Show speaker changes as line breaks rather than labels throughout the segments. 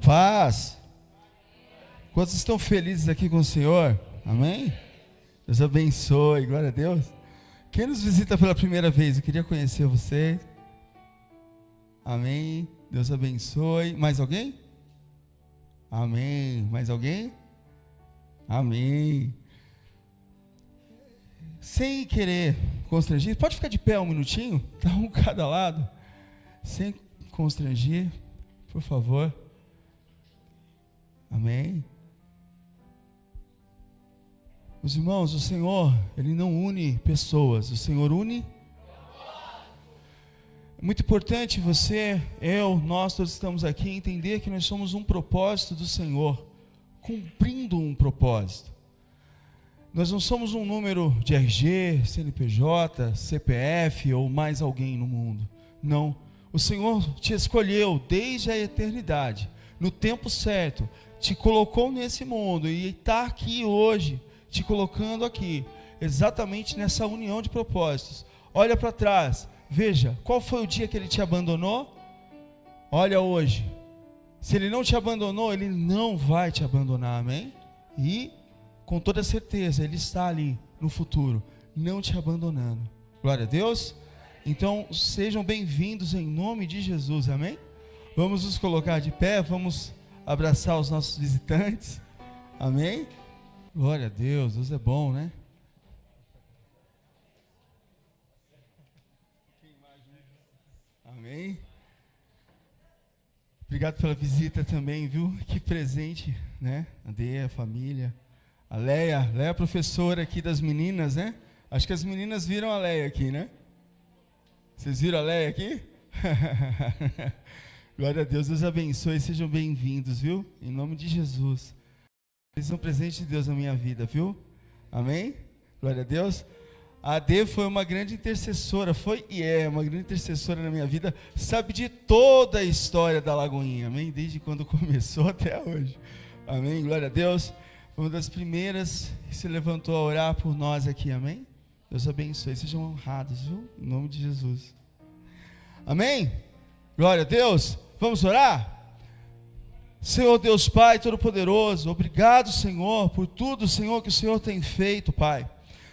paz. Quantos estão felizes aqui com o Senhor? Amém? Deus abençoe, glória a Deus. Quem nos visita pela primeira vez, eu queria conhecer você. Amém? Deus abençoe. Mais alguém? Amém. Mais alguém? Amém. Sem querer constranger, pode ficar de pé um minutinho? Tá um cada lado. Sem constranger, por favor. Amém. Os irmãos, o Senhor, Ele não une pessoas, o Senhor une. É muito importante você, nós todos estamos aqui, entender que nós somos um propósito do Senhor, cumprindo um propósito. Nós não somos um número de RG, CNPJ, CPF ou mais alguém no mundo. Não. O Senhor te escolheu desde a eternidade, no tempo certo, te colocou nesse mundo e está aqui hoje, te colocando aqui, exatamente nessa união de propósitos. Olha para trás, veja, qual foi o dia que Ele te abandonou? Olha hoje, se Ele não te abandonou, Ele não vai te abandonar, amém? E com toda certeza, Ele está ali no futuro, não te abandonando. Glória a Deus. Então, sejam bem-vindos em nome de Jesus, amém? Vamos nos colocar de pé, vamos abraçar os nossos visitantes, amém? Glória a Deus, Deus é bom, né? Amém? Obrigado pela visita também, viu? Que presente, né? A Dea, a família. A Leia é professora aqui das meninas, né? Acho que as meninas viram a Leia aqui, né? Vocês viram a Leia aqui? Glória a Deus, Deus abençoe, sejam bem-vindos, viu? Em nome de Jesus. Eles são presentes de Deus na minha vida, viu? Amém? Glória a Deus. A Dê foi uma grande intercessora, foi e é uma grande intercessora na minha vida, sabe de toda a história da Lagoinha, amém? Desde quando começou até hoje, amém? Glória a Deus. Foi uma das primeiras que se levantou a orar por nós aqui, amém? Deus abençoe, sejam honrados, viu? Em nome de Jesus. Amém? Glória a Deus. Vamos orar? Senhor Deus Pai Todo-Poderoso, obrigado, Senhor, por tudo, Senhor, que o Senhor tem feito, Pai.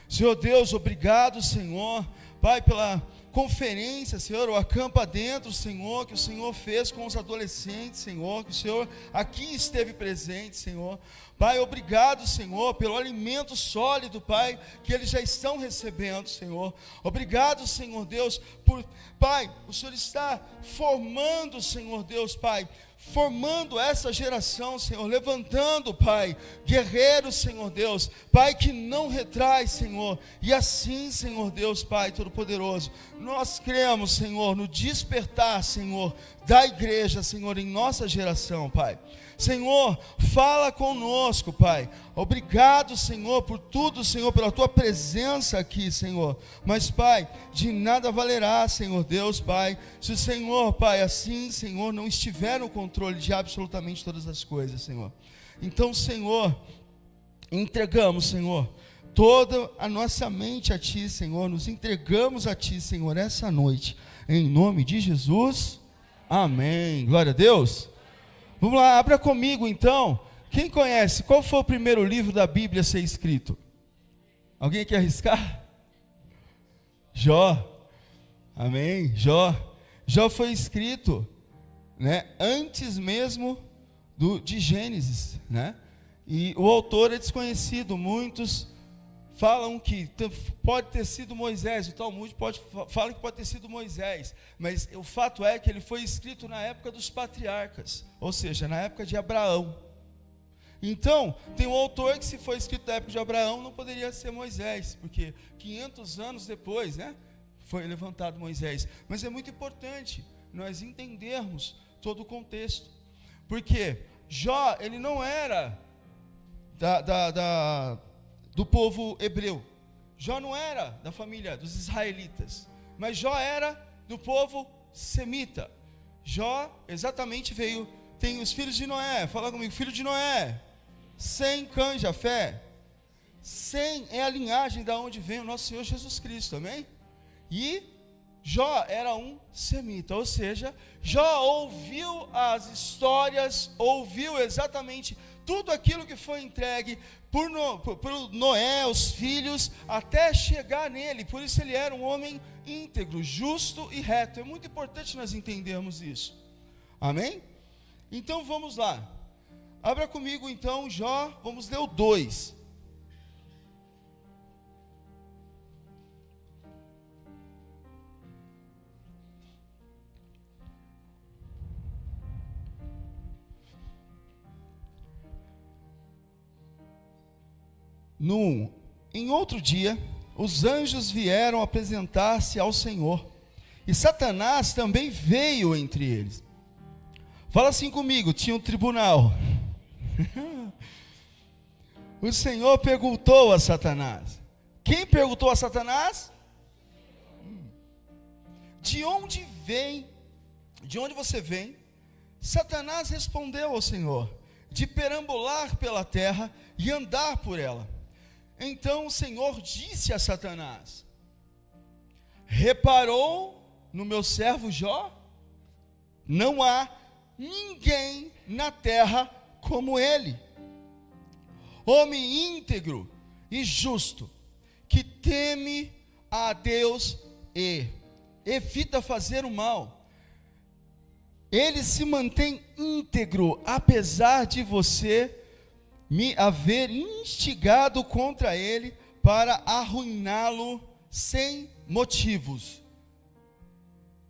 Senhor Deus, obrigado, Senhor, Pai, pela conferência, Senhor, o Acampa Dentro, Senhor, que o Senhor fez com os adolescentes, Senhor, que o Senhor aqui esteve presente, Senhor. Pai, obrigado, Senhor, pelo alimento sólido, Pai, que eles já estão recebendo, Senhor. Obrigado, Senhor Deus, por, Pai, o Senhor está formando, Senhor Deus, Pai, formando essa geração, Senhor, levantando, Pai, guerreiros, Senhor Deus, Pai, que não retrai, Senhor, e assim, Senhor Deus, Pai Todo-Poderoso, nós cremos, Senhor, no despertar, Senhor, da igreja, Senhor, em nossa geração, Pai. Senhor, fala conosco, Pai. Obrigado, Senhor, por tudo, Senhor, pela Tua presença aqui, Senhor. Mas, Pai, de nada valerá, Senhor Deus, Pai, se o Senhor, Pai, assim, Senhor, não estiver no controle de absolutamente todas as coisas, Senhor. Então, Senhor, entregamos, Senhor, toda a nossa mente a Ti, Senhor. Nos entregamos a Ti, Senhor, essa noite. Em nome de Jesus. Amém. Glória a Deus. Vamos lá, abra comigo então. Quem conhece, qual foi o primeiro livro da Bíblia a ser escrito? Alguém quer arriscar? Jó. Amém, Jó. Jó foi escrito, né, antes mesmo de Gênesis, né? E o autor é desconhecido, muitos falam que pode ter sido Moisés, o Talmud fala que pode ter sido Moisés, mas o fato é que ele foi escrito na época dos patriarcas, ou seja, na época de Abraão. Então, tem um autor que, se foi escrito na época de Abraão, não poderia ser Moisés, porque 500 anos depois, né, foi levantado Moisés. Mas é muito importante nós entendermos todo o contexto, porque Jó, ele não era do povo hebreu. Jó não era da família dos israelitas, mas Jó era do povo semita. Jó exatamente tem os filhos de Noé, fala comigo, filho de Noé, Sem, Cã, Jafé. Sem é a linhagem da onde vem o nosso Senhor Jesus Cristo, amém? E Jó era um semita, ou seja, Jó ouviu as histórias, ouviu exatamente tudo aquilo que foi entregue por Noé, os filhos, até chegar nele. Por isso ele era um homem íntegro, justo e reto. É muito importante nós entendermos isso. Amém? Então vamos lá. Abra comigo então Jó, vamos ler o 2. Em outro dia, os anjos vieram apresentar-se ao Senhor, e Satanás também veio entre eles. Fala assim comigo, tinha um tribunal. O Senhor perguntou a Satanás. Quem perguntou a Satanás? De onde você vem? Satanás respondeu ao Senhor, de perambular pela terra e andar por ela. Então o Senhor disse a Satanás: reparou no meu servo Jó? Não há ninguém na terra como ele, homem íntegro e justo, que teme a Deus e evita fazer o mal. Ele se mantém íntegro, apesar de você me haver instigado contra ele para arruiná-lo sem motivos.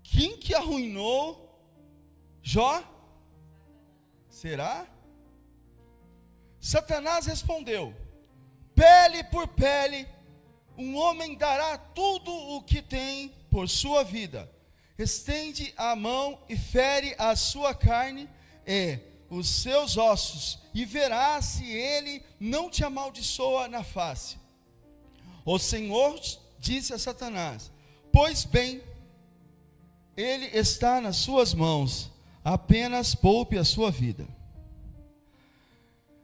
Quem que arruinou Jó? Será? Satanás respondeu: pele por pele, um homem dará tudo o que tem por sua vida. Estende a mão e fere a sua carne e os seus ossos, e verás se ele não te amaldiçoa na face. O Senhor disse a Satanás: pois bem, ele está nas suas mãos, apenas poupe a sua vida.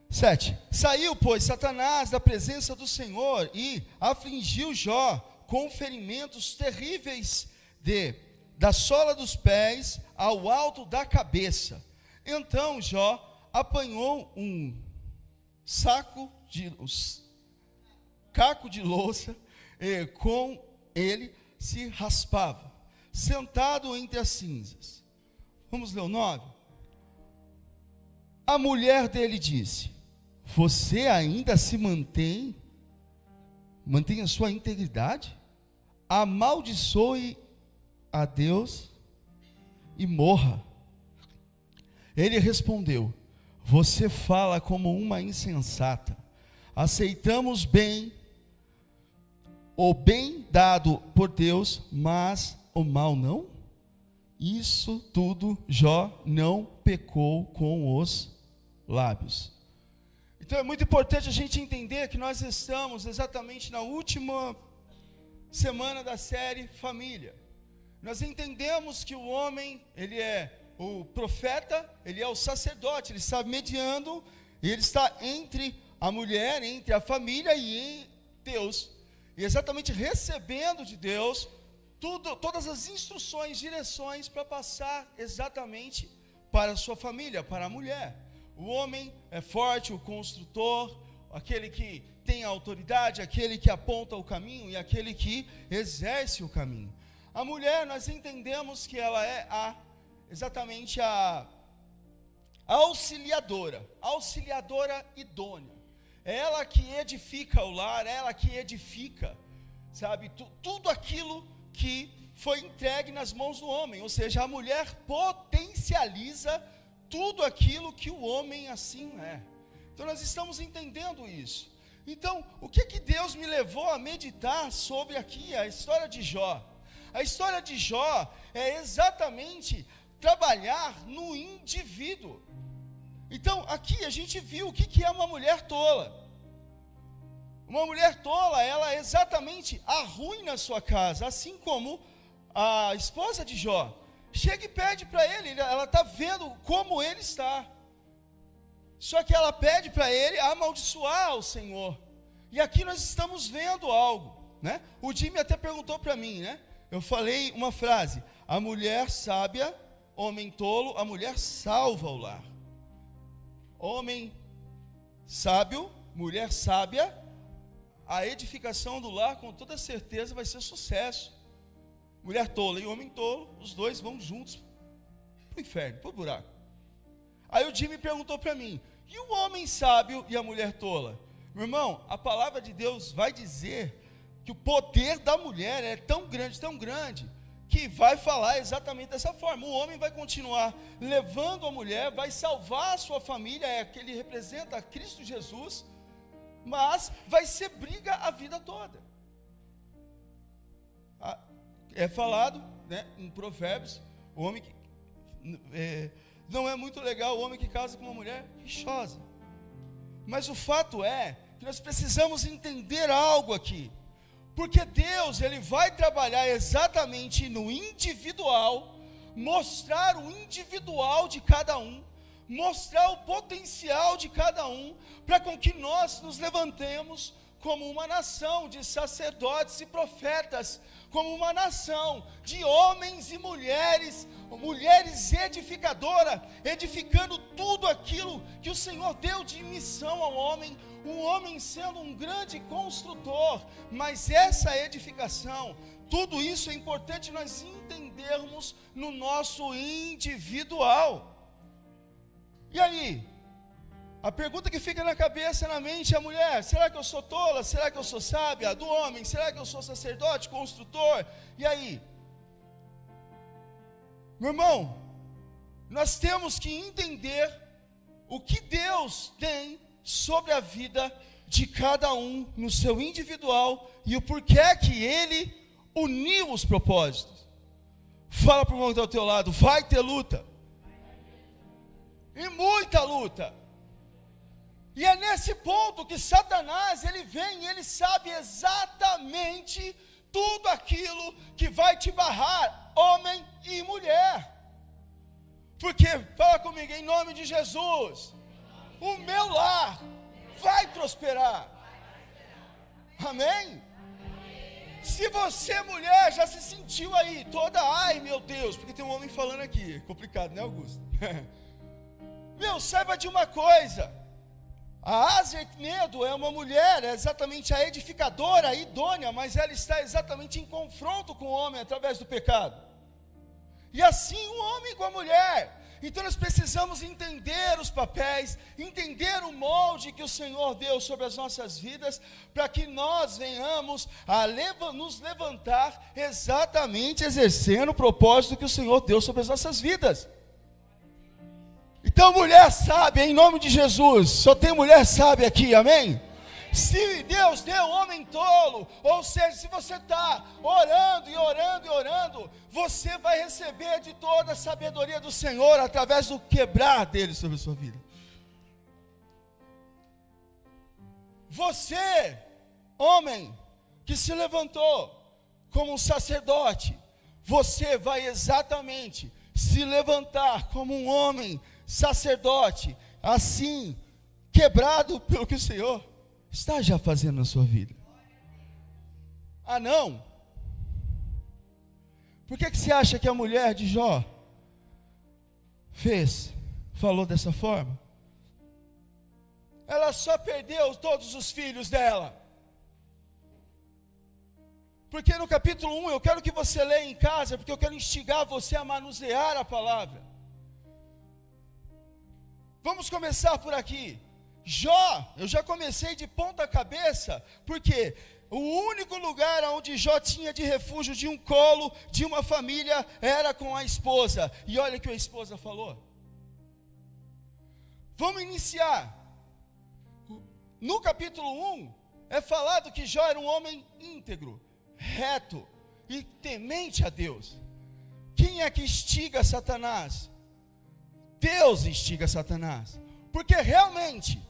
7. Saiu, pois, Satanás da presença do Senhor e afligiu Jó com ferimentos terríveis da sola dos pés ao alto da cabeça. Então Jó apanhou um caco de louça, e com ele se raspava, sentado entre as cinzas. Vamos ler o 9. A mulher dele disse: você ainda se mantém a sua integridade? Amaldiçoe a Deus e morra. Ele respondeu: você fala como uma insensata. Aceitamos o bem dado por Deus, mas o mal não? Isso tudo Jó não pecou com os lábios. Então é muito importante a gente entender que nós estamos exatamente na última semana da série Família. Nós entendemos que o homem, ele é o profeta, ele é o sacerdote, ele está mediando, e ele está entre a mulher, entre a família e em Deus, e exatamente recebendo de Deus todas as instruções, direções para passar exatamente para a sua família, para a mulher. O homem é forte, o construtor, aquele que tem a autoridade, aquele que aponta o caminho e aquele que exerce o caminho. A mulher, nós entendemos que ela é exatamente a auxiliadora idônea. É ela que edifica o lar, é ela que edifica, sabe, tudo aquilo que foi entregue nas mãos do homem. Ou seja, a mulher potencializa tudo aquilo que o homem assim é. Então nós estamos entendendo isso. Então, o que Deus me levou a meditar sobre aqui a história de Jó? A história de Jó é exatamente trabalhar no indivíduo. Então, aqui a gente viu o que é uma mulher tola. Uma mulher tola, ela exatamente arruina a sua casa, assim como a esposa de Jó. Chega e pede para ele, ela está vendo como ele está. Só que ela pede para ele amaldiçoar o Senhor. E aqui nós estamos vendo algo, né? O Jimmy até perguntou para mim, né? eu falei uma frase: a mulher sábia, homem tolo, a mulher salva o lar. Homem sábio, mulher sábia, a edificação do lar com toda certeza vai ser sucesso. Mulher tola e homem tolo, os dois vão juntos para o inferno, para o buraco. Aí o Jimmy perguntou para mim: e o homem sábio e a mulher tola? Meu irmão, a palavra de Deus vai dizer que o poder da mulher é tão grande, que vai falar exatamente dessa forma. O homem vai continuar levando a mulher, vai salvar a sua família, é que ele representa Cristo Jesus, mas vai ser briga a vida toda. É falado, né, em Provérbios, o homem que não é muito legal o homem que casa com uma mulher rixosa. Mas o fato é que nós precisamos entender algo aqui. Porque Deus, Ele vai trabalhar exatamente no individual, mostrar o individual de cada um, mostrar o potencial de cada um, para com que nós nos levantemos como uma nação de sacerdotes e profetas, como uma nação de homens e mulheres, mulheres edificadoras, edificando tudo aquilo que o Senhor deu de missão ao homem, o homem sendo um grande construtor. Mas essa edificação, tudo isso é importante nós entendermos no nosso individual. E aí, a pergunta que fica na cabeça, na mente, é a mulher: será que eu sou tola? Será que eu sou sábia? Do homem: será que eu sou sacerdote, construtor? E aí? Meu irmão, nós temos que entender o que Deus tem sobre a vida de cada um no seu individual e o porquê que Ele uniu os propósitos. Fala para o irmão que está ao teu lado: vai ter luta, e muita luta. E é nesse ponto que Satanás, ele vem e ele sabe exatamente tudo aquilo que vai te barrar, homem e mulher. Porque, fala comigo, em nome de Jesus, o meu lar vai prosperar. Amém? Se você, mulher, já se sentiu aí toda, ai meu Deus, porque tem um homem falando aqui, complicado, né, Augusto? Meu, saiba de uma coisa: a Azernedo é uma mulher, é exatamente a edificadora, a idônea, mas ela está exatamente em confronto com o homem através do pecado. E assim o homem com a mulher. Então nós precisamos entender os papéis, entender o molde que o Senhor deu sobre as nossas vidas, para que nós venhamos a nos levantar exatamente exercendo o propósito que o Senhor deu sobre as nossas vidas. Então, mulher sábia, em nome de Jesus, só tem mulher sábia aqui, amém? Se Deus deu homem tolo, ou seja, se você está orando e orando e orando, você vai receber de toda a sabedoria do Senhor, através do quebrar dele sobre a sua vida. Você, homem, que se levantou como um sacerdote, você vai exatamente se levantar como um homem sacerdote, assim, quebrado pelo que o Senhor está já fazendo na sua vida. Ah, não? Por que você acha que a mulher de Jó falou dessa forma? Ela só perdeu todos os filhos dela. Porque no capítulo 1, eu quero que você leia em casa, porque eu quero instigar você a manusear a palavra. Vamos começar por aqui. Jó, eu já comecei de ponta cabeça, porque o único lugar onde Jó tinha de refúgio, de um colo, de uma família, era com a esposa. E olha o que a esposa falou. Vamos iniciar. No capítulo 1, é falado que Jó era um homem íntegro, reto e temente a Deus. Quem é que instiga Satanás? Deus instiga Satanás, porque realmente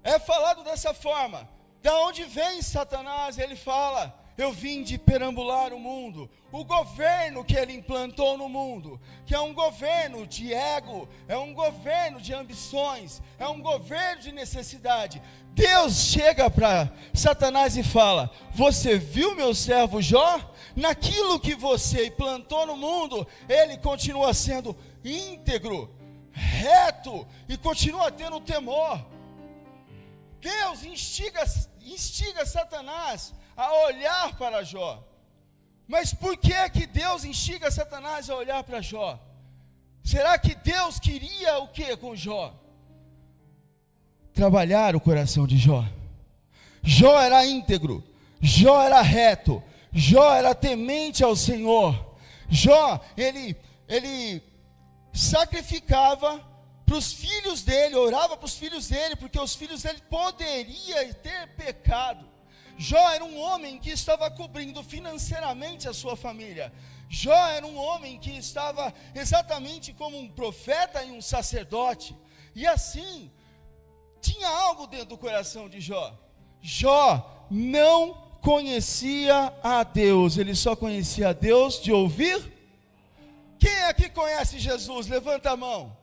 é falado dessa forma. Da onde vem Satanás? Ele fala: eu vim de perambular o mundo. O governo que ele implantou no mundo, que é um governo de ego, é um governo de ambições, é um governo de necessidade. Deus chega para Satanás e fala: você viu meu servo Jó? Naquilo que você implantou no mundo, ele continua sendo íntegro, reto e continua tendo temor. Deus instiga Satanás a olhar para Jó. Mas por que Deus instiga Satanás a olhar para Jó? Será que Deus queria o que com Jó? Trabalhar o coração de Jó. Jó era íntegro, Jó era reto, Jó era temente ao Senhor. Jó, ele sacrificava para os filhos dele, orava para os filhos dele, porque os filhos dele poderiam ter pecado. Jó era um homem que estava cobrindo financeiramente a sua família. Jó era um homem que estava exatamente como um profeta e um sacerdote. E assim, tinha algo dentro do coração de Jó. Jó não conhecia a Deus, ele só conhecia a Deus de ouvir. Quem aqui conhece Jesus? Levanta a mão.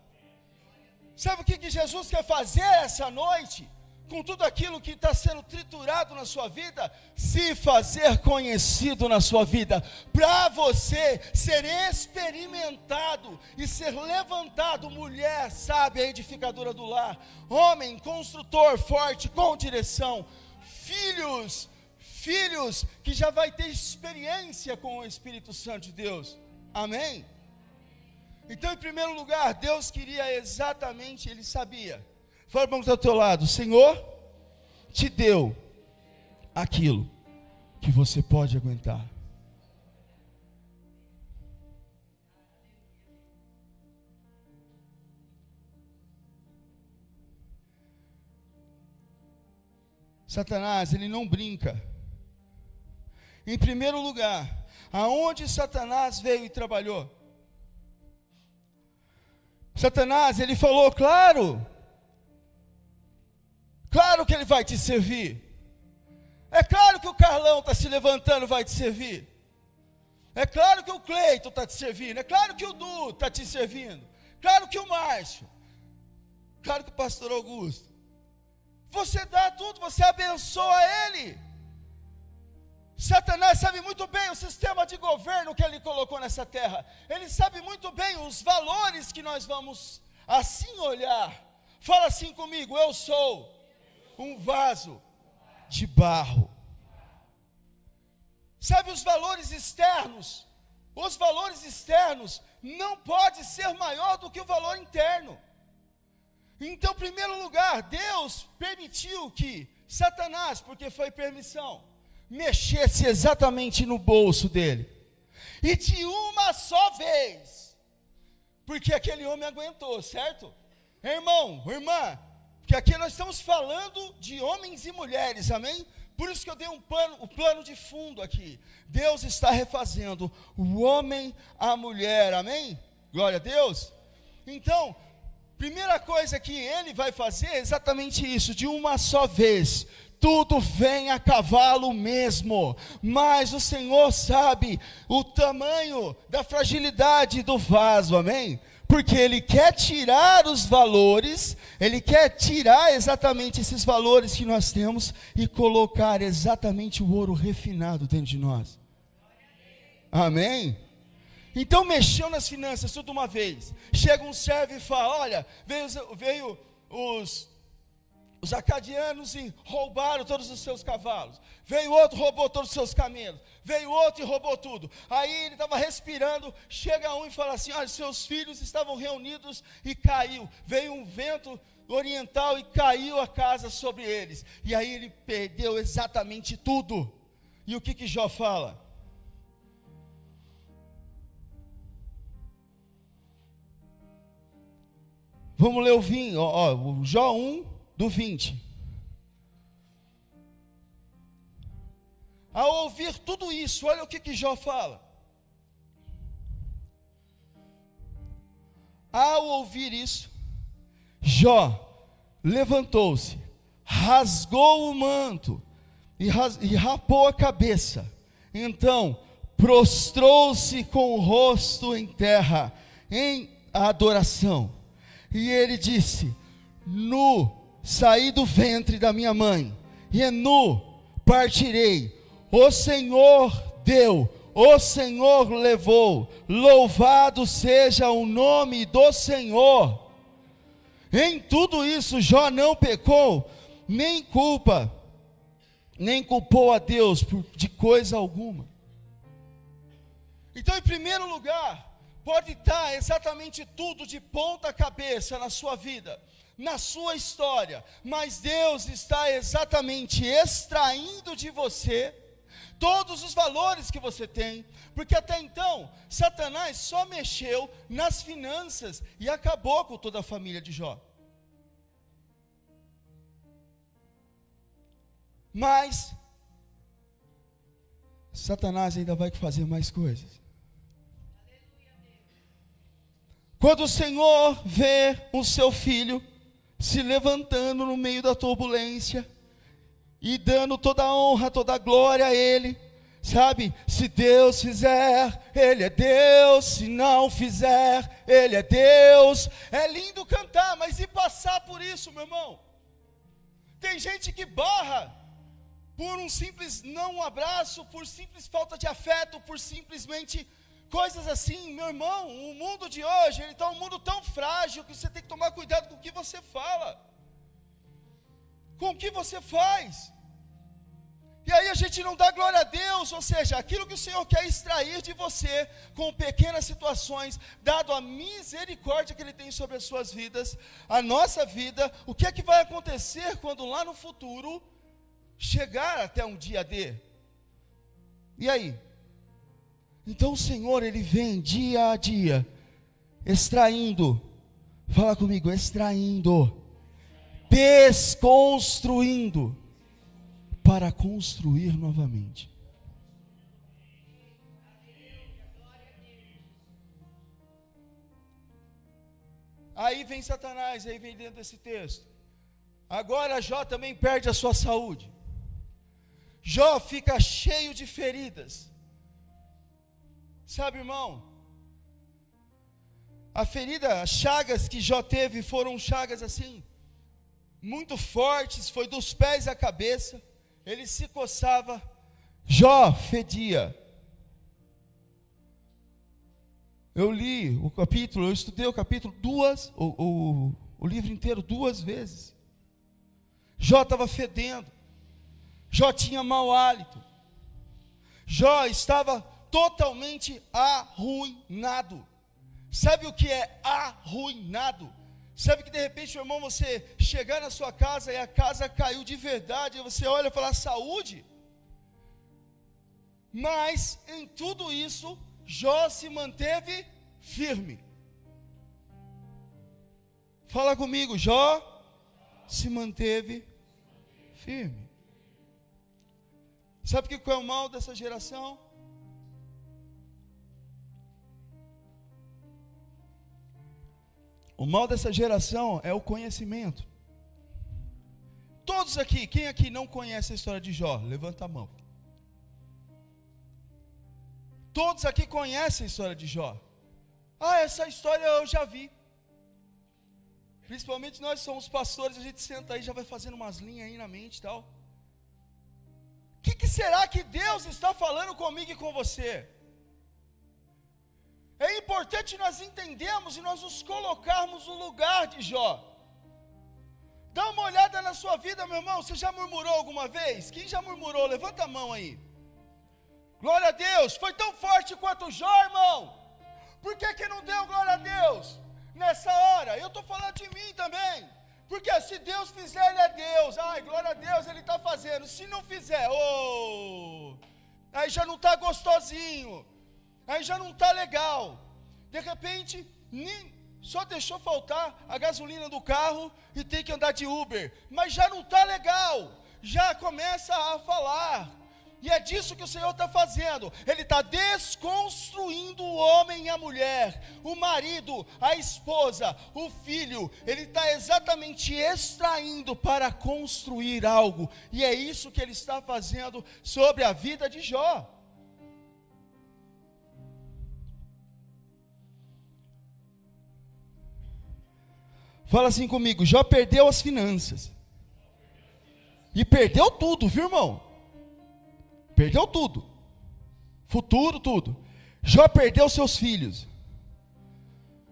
Sabe o que Jesus quer fazer essa noite? Com tudo aquilo que está sendo triturado na sua vida, se fazer conhecido na sua vida, para você ser experimentado e ser levantado, mulher sábia, edificadora do lar, homem, construtor forte, com direção, filhos que já vai ter experiência com o Espírito Santo de Deus, amém? Então, em primeiro lugar, Deus queria exatamente, ele sabia. Fala para o que está ao teu lado: o Senhor te deu aquilo que você pode aguentar. Satanás, ele não brinca. Em primeiro lugar, aonde Satanás veio e trabalhou? Satanás, ele falou: claro que ele vai te servir. É claro que o Carlão está se levantando, vai te servir. É claro que o Cleito está te servindo. É claro que o Du está te servindo. Claro que o Márcio. Claro que o pastor Augusto. Você dá tudo, você abençoa ele. Satanás sabe muito bem o sistema de governo que ele colocou nessa terra. Ele sabe muito bem os valores que nós vamos assim olhar. Fala assim comigo: eu sou um vaso de barro. Sabe os valores externos? Os valores externos não podem ser maior do que o valor interno. Então, em primeiro lugar, Deus permitiu que Satanás, porque foi permissão, mexesse exatamente no bolso dele. E de uma só vez. Porque aquele homem aguentou, certo? Irmão, irmã, porque aqui nós estamos falando de homens e mulheres, amém? Por isso que eu dei o plano de fundo aqui. Deus está refazendo o homem, a mulher, amém? Glória a Deus. Então, primeira coisa que ele vai fazer é exatamente isso, de uma só vez. Tudo vem a cavalo mesmo, mas o Senhor sabe o tamanho da fragilidade do vaso, amém? Porque Ele quer tirar os valores, Ele quer tirar exatamente esses valores que nós temos e colocar exatamente o ouro refinado dentro de nós. Amém? Então mexeu nas finanças tudo uma vez. Chega um servo e fala: olha, veio os acadianos e roubaram todos os seus cavalos. Veio outro, roubou todos os seus camelos. Veio outro e roubou tudo. Aí ele estava respirando, chega um e fala assim: olha, seus filhos estavam reunidos e caiu. Veio um vento oriental e caiu a casa sobre eles. E aí ele perdeu exatamente tudo. E o que Jó fala? Vamos ler o vinho, o Jó 1, do 20. Ao ouvir tudo isso, olha o que Jó fala. Ao ouvir isso, Jó levantou-se, rasgou o manto e rapou a cabeça Então prostrou-se com o rosto em terra, em adoração. E ele disse: nu saí do ventre da minha mãe, e nu partirei. O Senhor deu, o Senhor levou, louvado seja o nome do Senhor. Em tudo isso Jó não pecou, nem culpou a Deus de coisa alguma. Então, em primeiro lugar, pode estar exatamente tudo de ponta cabeça na sua vida, na sua história, mas Deus está exatamente extraindo de você todos os valores que você tem, porque até então, Satanás só mexeu nas finanças e acabou com toda a família de Jó. Mas Satanás ainda vai fazer mais coisas. Quando o Senhor vê o seu filho se levantando no meio da turbulência e dando toda a honra, toda a glória a Ele, sabe? Se Deus fizer, Ele é Deus. Se não fizer, Ele é Deus. É lindo cantar, mas e passar por isso, meu irmão? Tem gente que barra por um simples não abraço, por simples falta de afeto, por simplesmente coisas assim. Meu irmão, o mundo de hoje, ele está um mundo tão frágil que você tem que tomar cuidado com o que você fala, com o que você faz. E aí a gente não dá glória a Deus, ou seja, aquilo que o Senhor quer extrair de você, com pequenas situações, dado a misericórdia que Ele tem sobre as suas vidas, a nossa vida, o que é que vai acontecer quando lá no futuro chegar até um dia D? E aí? Então o Senhor, Ele vem dia a dia, extraindo, fala comigo, extraindo, desconstruindo, para construir novamente. Aí vem Satanás, aí vem dentro desse texto. Agora Jó também perde a sua saúde. Jó fica cheio de feridas. Sabe, irmão, a ferida, as chagas que Jó teve foram chagas assim, muito fortes, foi dos pés à cabeça. Ele se coçava, Jó fedia. Eu li o capítulo, eu estudei o capítulo o livro inteiro 2 vezes. Jó estava fedendo, Jó tinha mau hálito, Jó estava totalmente arruinado. Sabe o que é arruinado? Sabe que de repente, meu irmão, você chegar na sua casa e a casa caiu de verdade, e você olha e fala, saúde? Mas em tudo isso, Jó se manteve firme. Fala comigo, Jó se manteve firme. Sabe o que é o mal dessa geração? O mal dessa geração é o conhecimento. Todos aqui, quem aqui não conhece a história de Jó? Levanta a mão. Todos aqui conhecem a história de Jó. Ah, essa história eu já vi. Principalmente nós somos pastores, a gente senta aí, já vai fazendo umas linhas aí na mente e tal. O que será que Deus está falando comigo e com você? É importante nós entendermos e nós nos colocarmos no lugar de Jó. Dá uma olhada na sua vida, meu irmão. Você já murmurou alguma vez? Quem já murmurou? Levanta a mão aí. Glória a Deus. Foi tão forte quanto Jó, irmão. Por que não deu glória a Deus nessa hora? Eu estou falando de mim também. Porque se Deus fizer, Ele é Deus. Ai, glória a Deus, Ele está fazendo. Se não fizer, aí já não está gostosinho. Aí já não está legal. De repente, só deixou faltar a gasolina do carro e tem que andar de Uber. Mas já não está legal. Já começa a falar. E é disso que o Senhor está fazendo. Ele está desconstruindo o homem e a mulher, o marido, a esposa, o filho. Ele está exatamente extraindo para construir algo. E é isso que Ele está fazendo sobre a vida de Jó. Fala assim comigo: Jó perdeu as finanças. E perdeu tudo, viu, irmão? Perdeu tudo. Futuro, tudo. Jó perdeu seus filhos.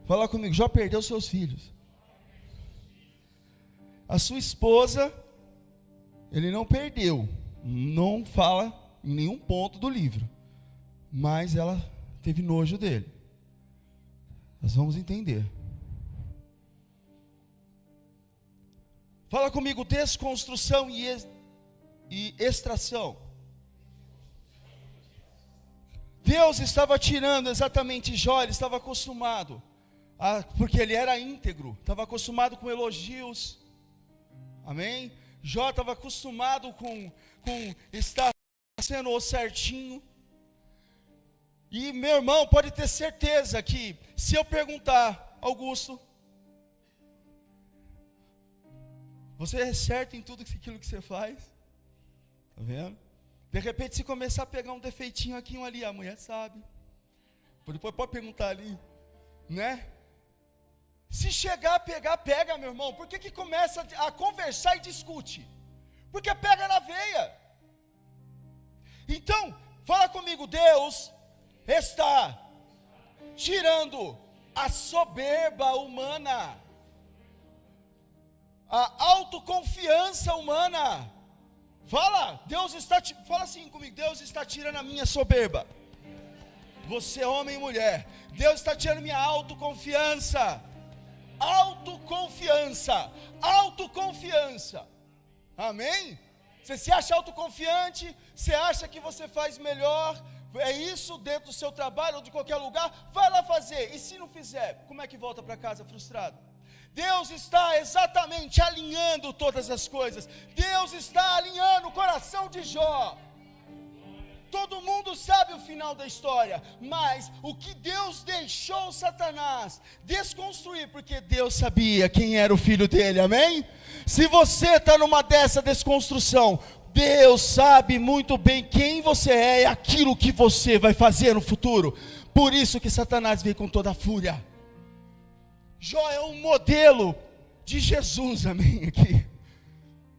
Fala comigo: Jó perdeu seus filhos. A sua esposa, ele não perdeu. Não fala em nenhum ponto do livro. Mas ela teve nojo dele. Nós vamos entender. Fala comigo: desconstrução e extração. Deus estava tirando exatamente Jó, ele estava acostumado, porque ele era íntegro, estava acostumado com elogios, amém? Jó estava acostumado com estar sendo o certinho. E meu irmão, pode ter certeza que se eu perguntar: Augusto, você é certo em tudo aquilo que você faz? Está vendo? De repente, se começar a pegar um defeitinho aqui e um ali, a mulher sabe. Depois pode perguntar ali, né? Se chegar a pegar, pega, meu irmão. Por que começa a conversar e discute? Porque pega na veia. Então, fala comigo: Deus está tirando a soberba humana, a autoconfiança humana. Fala, fala assim comigo: Deus está tirando a minha soberba. Você, homem e mulher, Deus está tirando minha autoconfiança. Autoconfiança, autoconfiança. Amém? Você se acha autoconfiante? Você acha que você faz melhor? É isso dentro do seu trabalho ou de qualquer lugar? Vai lá fazer. E se não fizer, como é que volta para casa frustrado? Deus está exatamente alinhando todas as coisas. Deus está alinhando o coração de Jó. Todo mundo sabe o final da história, mas o que Deus deixou Satanás desconstruir, porque Deus sabia quem era o filho dele, amém? Se você está numa dessa desconstrução, Deus sabe muito bem quem você é e aquilo que você vai fazer no futuro. Por isso que Satanás veio com toda a fúria. Jó é um modelo de Jesus, amém, aqui.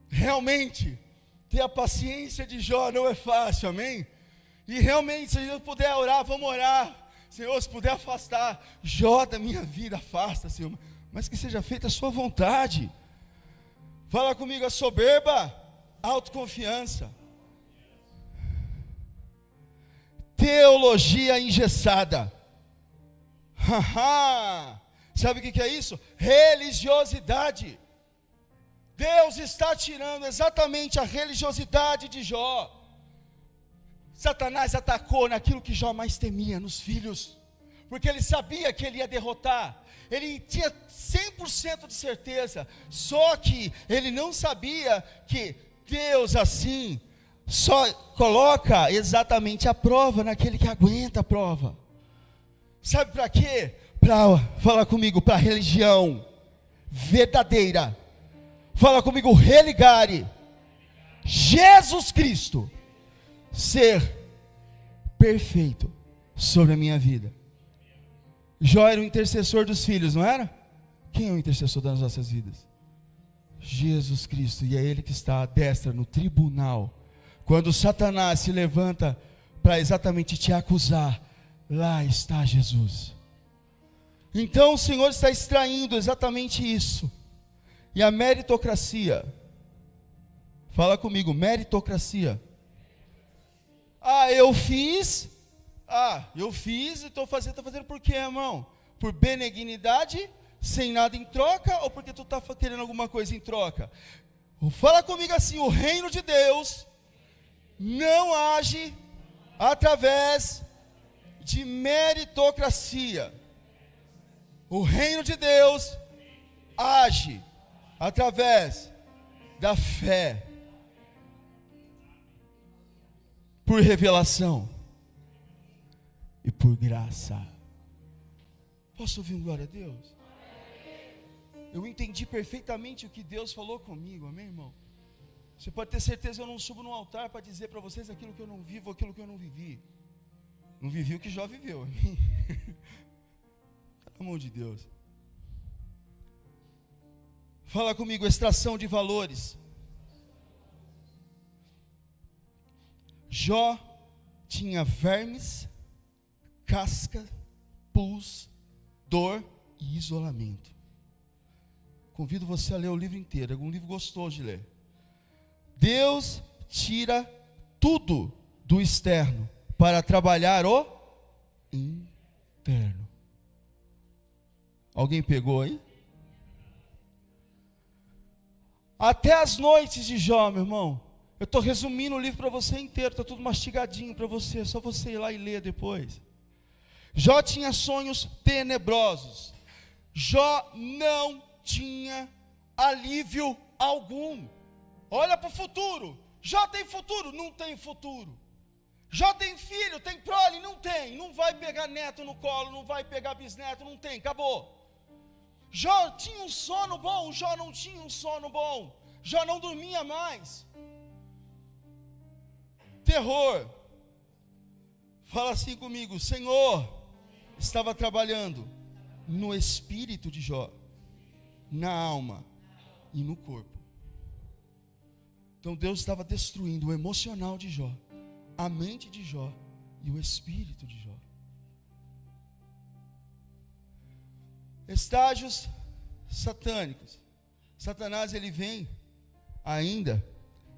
Realmente, ter a paciência de Jó não é fácil, amém? E realmente, se eu puder orar, vamos orar. Senhor, se puder afastar Jó da minha vida, afasta, Senhor. Mas que seja feita a sua vontade. Fala comigo: a soberba, autoconfiança. Teologia engessada. Sabe o que é isso? Religiosidade. Deus está tirando exatamente a religiosidade de Jó. Satanás atacou naquilo que Jó mais temia, nos filhos, porque ele sabia que ele ia derrotar. Ele tinha 100% de certeza, só que ele não sabia que Deus assim só coloca exatamente a prova naquele que aguenta a prova. Sabe para quê? Fala comigo: para a religião verdadeira. Fala comigo: religare Jesus Cristo ser perfeito sobre a minha vida. Jó era o intercessor dos filhos, não era? Quem é o intercessor das nossas vidas? Jesus Cristo. E é Ele que está à destra no tribunal. Quando Satanás se levanta para exatamente te acusar, lá está Jesus. Então o Senhor está extraindo exatamente isso. E a meritocracia. Fala comigo: meritocracia. Eu fiz e estou fazendo por quê, irmão? Por benignidade, sem nada em troca, ou porque tu está querendo alguma coisa em troca? Fala comigo assim: o reino de Deus não age através de meritocracia. O reino de Deus age através da fé, por revelação e por graça. Posso ouvir um glória a Deus? Eu entendi perfeitamente o que Deus falou comigo, amém, irmão? Você pode ter certeza, eu não subo no altar para dizer para vocês aquilo que eu não vivo, aquilo que eu não vivi. Não vivi o que Jó viveu, amém? Pelo amor de Deus. Fala comigo, extração de valores. Jó tinha vermes, casca, pus, dor e isolamento. Convido você a ler o livro inteiro, é um livro gostoso de ler. Deus tira tudo do externo para trabalhar o interno. Alguém pegou aí? Até as noites de Jó, meu irmão. Eu estou resumindo o livro para você inteiro, está tudo mastigadinho para você, é só você ir lá e ler depois. Jó tinha sonhos tenebrosos. Jó não tinha alívio algum. Olha para o futuro. Jó tem futuro? Não tem futuro. Jó tem filho? Tem prole? Não tem. Não vai pegar neto no colo, não vai pegar bisneto, não tem, acabou. Jó tinha um sono bom? Jó não tinha um sono bom. Jó não dormia mais. Terror. Fala assim comigo, Senhor estava trabalhando no espírito de Jó, na alma e no corpo. Então Deus estava destruindo o emocional de Jó, a mente de Jó e o espírito de Jó. Estágios satânicos. Satanás ele vem ainda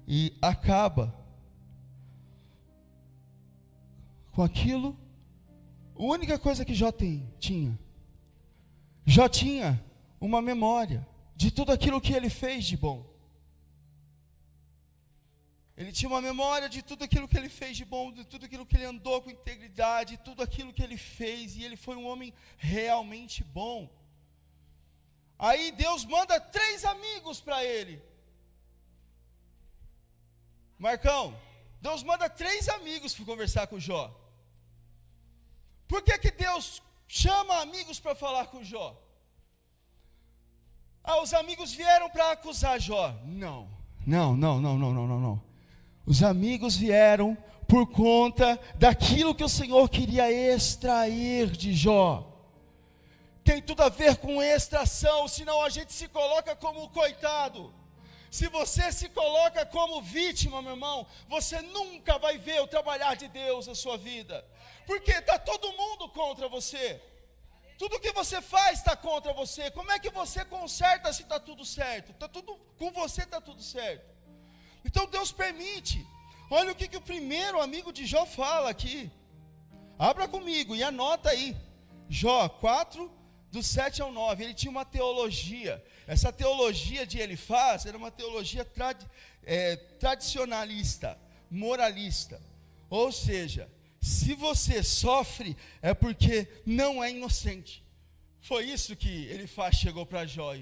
e acaba com aquilo, a única coisa que Jó tinha. Jó tinha uma memória de tudo aquilo que ele fez de bom. Ele tinha uma memória de tudo aquilo que ele fez de bom, de tudo aquilo que ele andou com integridade, tudo aquilo que ele fez, e ele foi um homem realmente bom. Aí Deus manda 3 amigos para ele. Marcão, Deus manda 3 amigos para conversar com Jó. Por que Deus chama amigos para falar com Jó? Os amigos vieram para acusar Jó. Não. Os amigos vieram por conta daquilo que o Senhor queria extrair de Jó. Tem tudo a ver com extração, senão a gente se coloca como coitado. Se você se coloca como vítima, meu irmão, você nunca vai ver o trabalhar de Deus na sua vida. Porque está todo mundo contra você. Tudo que você faz está contra você. Como é que você conserta se está tudo certo? Tá tudo, com você está tudo certo. Então Deus permite. Olha o que o primeiro amigo de Jó fala aqui. Abra comigo e anota aí. Jó 4, do 7 ao 9. Ele tinha uma teologia. Essa teologia de Elifaz era uma teologia tradicionalista, moralista. Ou seja, se você sofre, é porque não é inocente. Foi isso que Elifaz chegou para Jó.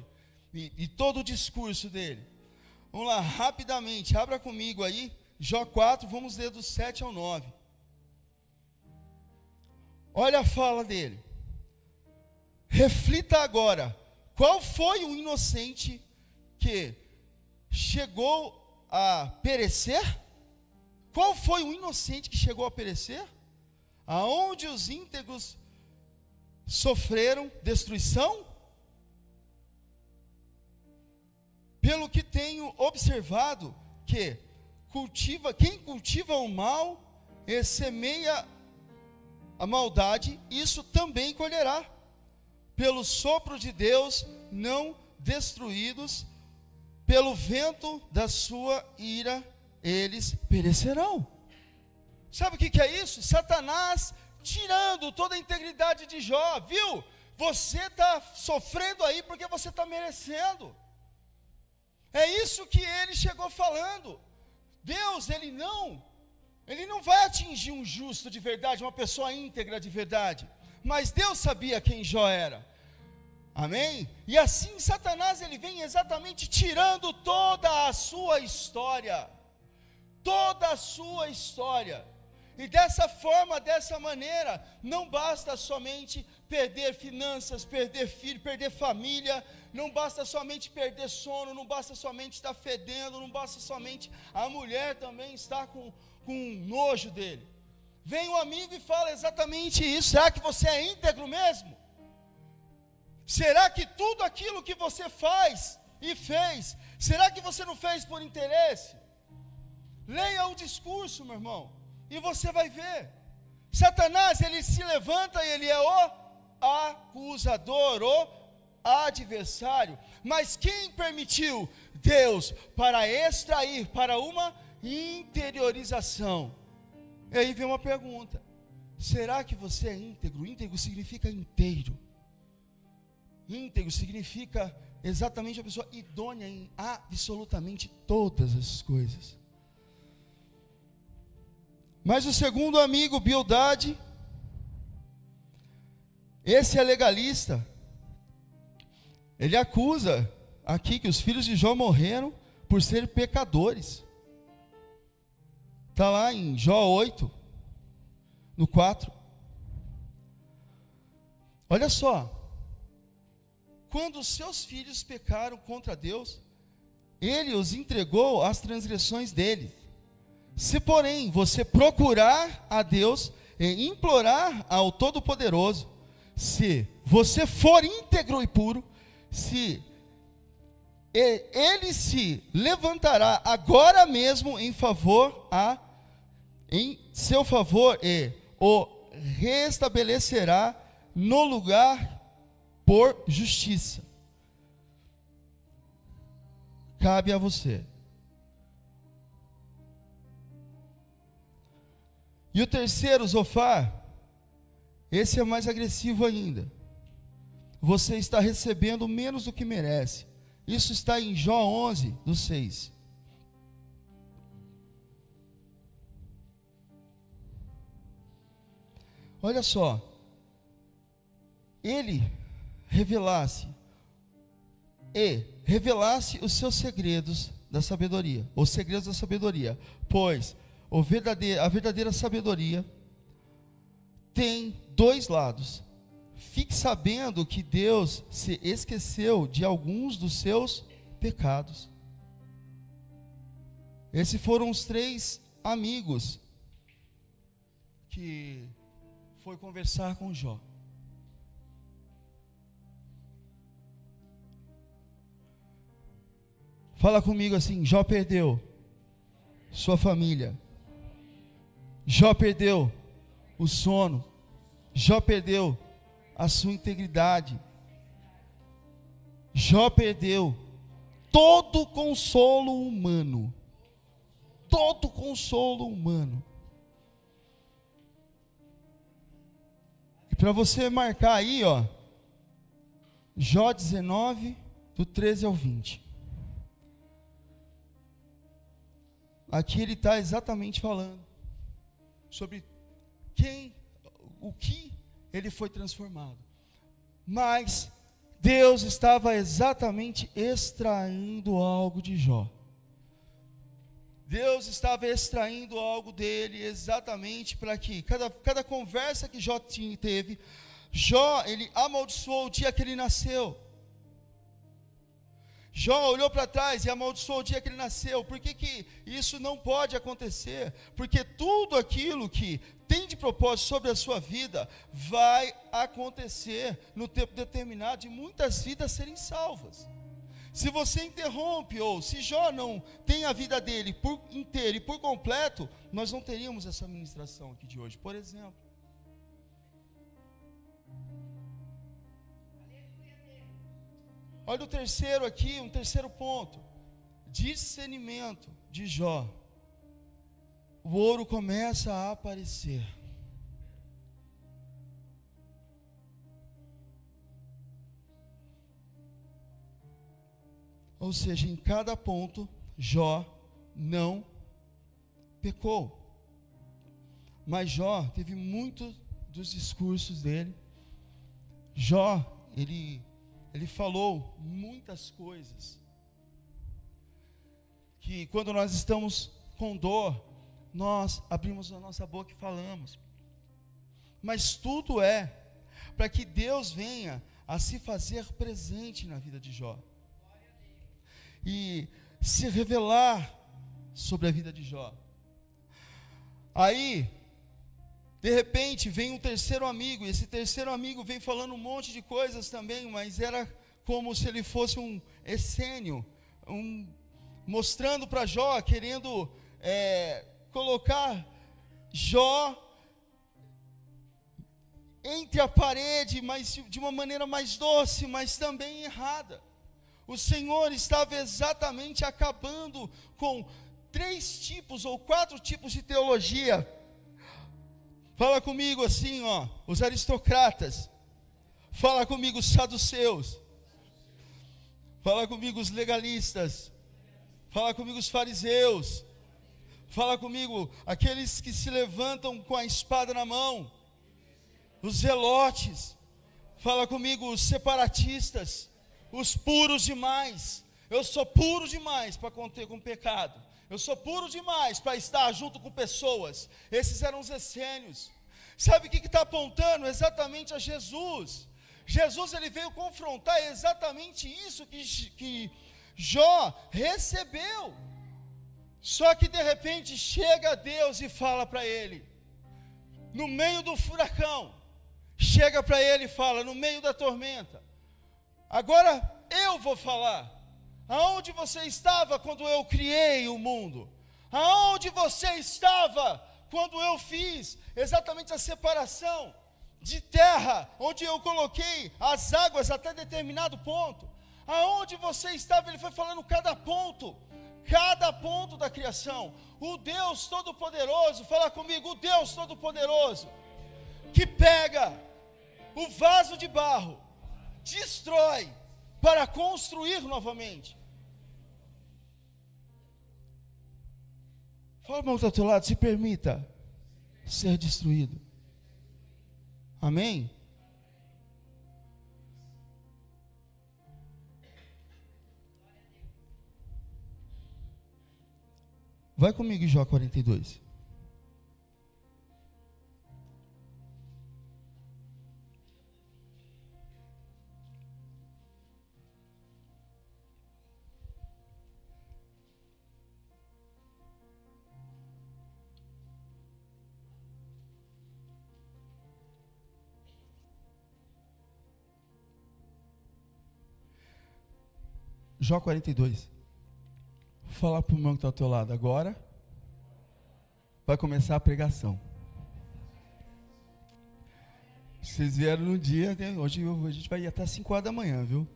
E todo o discurso dele. Vamos lá, rapidamente, abra comigo aí. Jó 4, vamos ler do 7 ao 9. Olha a fala dele. Reflita agora, qual foi o inocente que chegou a perecer? Qual foi o inocente que chegou a perecer? Aonde os íntegros sofreram destruição? Pelo que tenho observado, que quem cultiva o mal e semeia a maldade, isso também colherá. Pelo sopro de Deus, não destruídos, pelo vento da sua ira, eles perecerão. Sabe o que é isso? Satanás tirando toda a integridade de Jó, viu? Você está sofrendo aí porque você está merecendo. É isso que ele chegou falando. Deus, ele não vai atingir um justo de verdade, uma pessoa íntegra de verdade. Mas Deus sabia quem Jó era. Amém? E assim Satanás ele vem exatamente tirando toda a sua história. Toda a sua história. E dessa forma, dessa maneira, não basta somente perder finanças, perder filho, perder família, não basta somente perder sono, não basta somente estar fedendo, não basta somente a mulher também estar com nojo dele. Vem um amigo e fala exatamente isso. Será que você é íntegro mesmo? Será que tudo aquilo que você faz e fez. Será que você não fez por interesse? Leia o discurso, meu irmão, e você vai ver. Satanás, ele se levanta e ele é o acusador, o adversário. Mas quem permitiu? Deus, para extrair, para uma interiorização. E aí vem uma pergunta: será que você é íntegro? Íntegro significa inteiro. Íntegro significa exatamente a pessoa idônea em absolutamente todas as coisas. Mas o segundo amigo, Bildade, esse é legalista. Ele acusa aqui que os filhos de Jó morreram por serem pecadores. Está lá em Jó 8, no 4. Olha só. Quando os seus filhos pecaram contra Deus, Ele os entregou às transgressões deles. Se, porém, você procurar a Deus e implorar ao Todo-Poderoso, se você for íntegro e puro, se Ele se levantará agora mesmo em seu favor e o restabelecerá no lugar por justiça. Cabe a você. E o terceiro, Zofar, esse é mais agressivo ainda. Você está recebendo menos do que merece. Isso está em Jó 11, do 6. Olha só. Ele revelasse os seus segredos da sabedoria, os segredos da sabedoria, pois a verdadeira sabedoria tem dois lados. Fique sabendo que Deus se esqueceu de alguns dos seus pecados. Esses foram os 3 amigos que foi conversar com Jó. Fala comigo assim: Jó perdeu sua família. Jó perdeu o sono. Jó perdeu a sua integridade. Jó perdeu todo consolo humano. Todo consolo humano. E para você marcar aí, ó, Jó 19, do 13 ao 20. Aqui ele está exatamente falando sobre o que ele foi transformado. Mas Deus estava exatamente extraindo algo de Jó. Deus estava extraindo algo dele exatamente para que cada conversa que Jó teve, Jó, ele amaldiçoou o dia que ele nasceu. Jó olhou para trás e amaldiçoou o dia que ele nasceu. Por que isso não pode acontecer? Porque tudo aquilo que tem de propósito sobre a sua vida vai acontecer no tempo determinado de muitas vidas serem salvas. Se você interrompe, ou se Jó não tem a vida dele por inteiro e por completo, nós não teríamos essa ministração aqui de hoje, por exemplo. Olha o terceiro aqui, um terceiro ponto. Discernimento de Jó. O ouro começa a aparecer. Ou seja, em cada ponto, Jó não pecou. Mas Jó teve muito dos discursos dele. Jó, ele falou muitas coisas que quando nós estamos com dor, nós abrimos a nossa boca e falamos. Mas tudo é para que Deus venha a se fazer presente na vida de Jó e se revelar sobre a vida de Jó. Aí, de repente, vem um terceiro amigo, e esse terceiro amigo vem falando um monte de coisas também, mas era como se ele fosse um essênio, mostrando para Jó, querendo colocar Jó entre a parede, mas de uma maneira mais doce, mas também errada. O Senhor estava exatamente acabando com 3 tipos ou 4 tipos de teologia. Fala comigo assim, os aristocratas. Fala comigo os saduceus. Fala comigo os legalistas. Fala comigo os fariseus. Fala comigo aqueles que se levantam com a espada na mão. Os zelotes. Fala comigo os separatistas. Os puros demais. Eu sou puro demais para conter com pecado. Eu sou puro demais para estar junto com pessoas. Esses eram os essênios. Sabe o que está apontando? Exatamente a Jesus. Jesus, ele veio confrontar exatamente isso que Jó recebeu. Só que de repente chega Deus e fala para ele, no meio do furacão, chega para ele e fala, no meio da tormenta, agora eu vou falar. Aonde você estava quando eu criei o mundo? Aonde você estava quando eu fiz exatamente a separação de terra, onde eu coloquei as águas até determinado ponto? Aonde você estava? Ele foi falando cada ponto da criação. O Deus Todo-Poderoso, fala comigo, o Deus Todo-Poderoso, que pega o vaso de barro, destrói, para construir novamente. Fala para o irmão do teu lado, se permita ser destruído. Amém? Vai comigo em Jó 42. Jó 42. Fala para o irmão que está ao teu lado. Agora vai começar a pregação. Vocês vieram no dia, né? Hoje a gente vai ir até 5 horas da manhã, viu?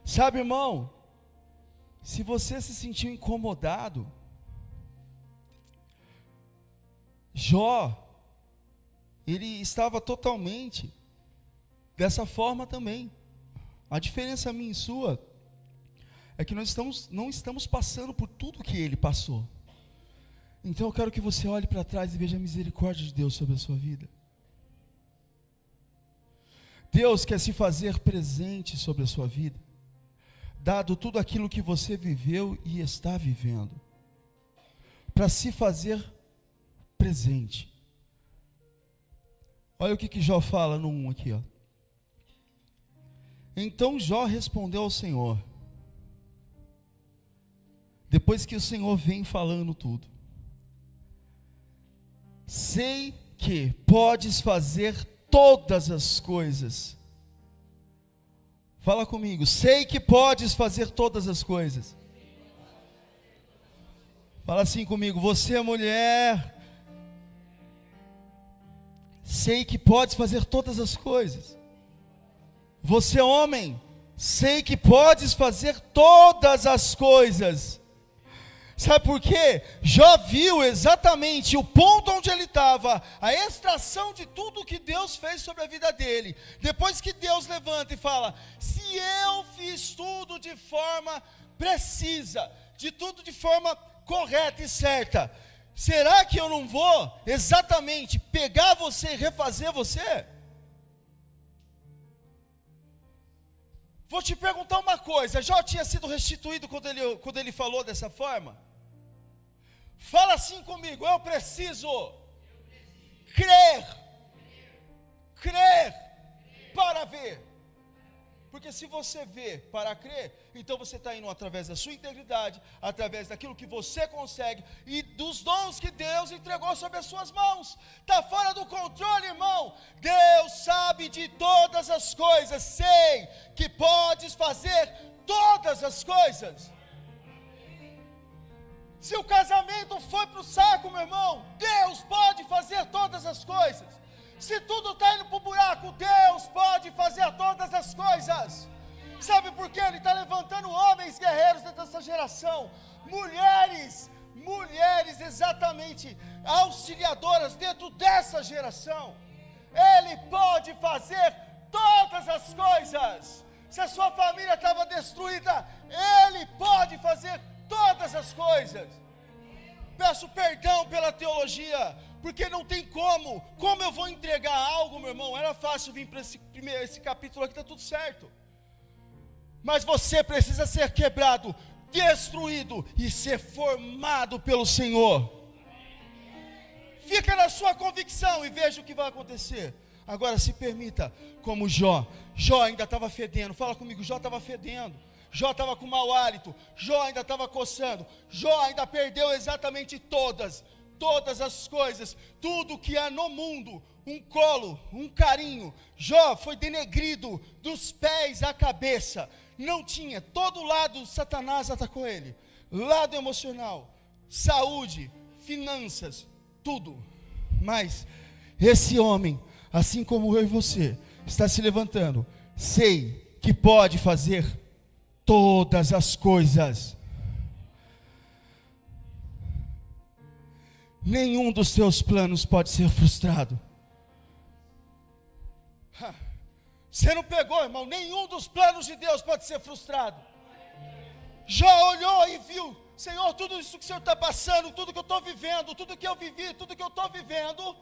Sabe, irmão, se você se sentiu incomodado, Jó, ele estava totalmente dessa forma também. A diferença minha e sua é que nós não estamos passando por tudo que ele passou. Então eu quero que você olhe para trás e veja a misericórdia de Deus sobre a sua vida. Deus quer se fazer presente sobre a sua vida, dado tudo aquilo que você viveu e está vivendo, para se fazer presente. Olha o que Jó fala no 1 aqui, Então Jó respondeu ao Senhor, depois que o Senhor vem falando tudo: sei que podes fazer todas as coisas. Fala comigo, sei que podes fazer todas as coisas. Fala assim comigo, você é mulher, sei que podes fazer todas as coisas. Você é homem, sei que podes fazer todas as coisas. Sabe por quê? Jó viu exatamente o ponto onde ele estava, a extração de tudo que Deus fez sobre a vida dele. Depois que Deus levanta e fala: se eu fiz tudo de forma precisa, de tudo de forma correta e certa, será que eu não vou exatamente pegar você e refazer você? Vou te perguntar uma coisa, Jó tinha sido restituído quando ele falou dessa forma? Fala assim comigo, eu preciso crer para ver. Porque se você vê para crer, então você está indo através da sua integridade, através daquilo que você consegue e dos dons que Deus entregou sobre as suas mãos. Está fora do controle, irmão. Deus sabe de todas as coisas. Sei que podes fazer todas as coisas. Se o casamento foi para o saco, meu irmão, Deus pode fazer todas as coisas. Se tudo está indo para o buraco, Deus pode fazer todas as coisas. Sabe por quê? Ele está levantando homens guerreiros dentro dessa geração. Mulheres exatamente auxiliadoras dentro dessa geração. Ele pode fazer todas as coisas. Se a sua família estava destruída, Ele pode fazer todas as coisas. Peço perdão pela teologia, porque não tem como eu vou entregar algo, meu irmão? Era fácil vir para esse capítulo aqui, está tudo certo. Mas você precisa ser quebrado, destruído e ser formado pelo Senhor. Fica na sua convicção e veja o que vai acontecer. Agora se permita, como Jó ainda estava fedendo, fala comigo, Jó estava fedendo. Jó estava com mau hálito, Jó ainda estava coçando, Jó ainda perdeu exatamente todas as coisas, tudo que há no mundo, um colo, um carinho. Jó foi denegrido dos pés à cabeça, não tinha, todo lado Satanás atacou ele, lado emocional, saúde, finanças, tudo. Mas esse homem, assim como eu e você, está se levantando, sei que pode fazer todas as coisas. Nenhum dos seus planos pode ser frustrado. Você não pegou, irmão? Nenhum dos planos de Deus pode ser frustrado. Jó olhou e viu: Senhor, tudo isso que o Senhor está passando, tudo que eu estou vivendo, tudo que eu vivi, tudo que eu estou vivendo,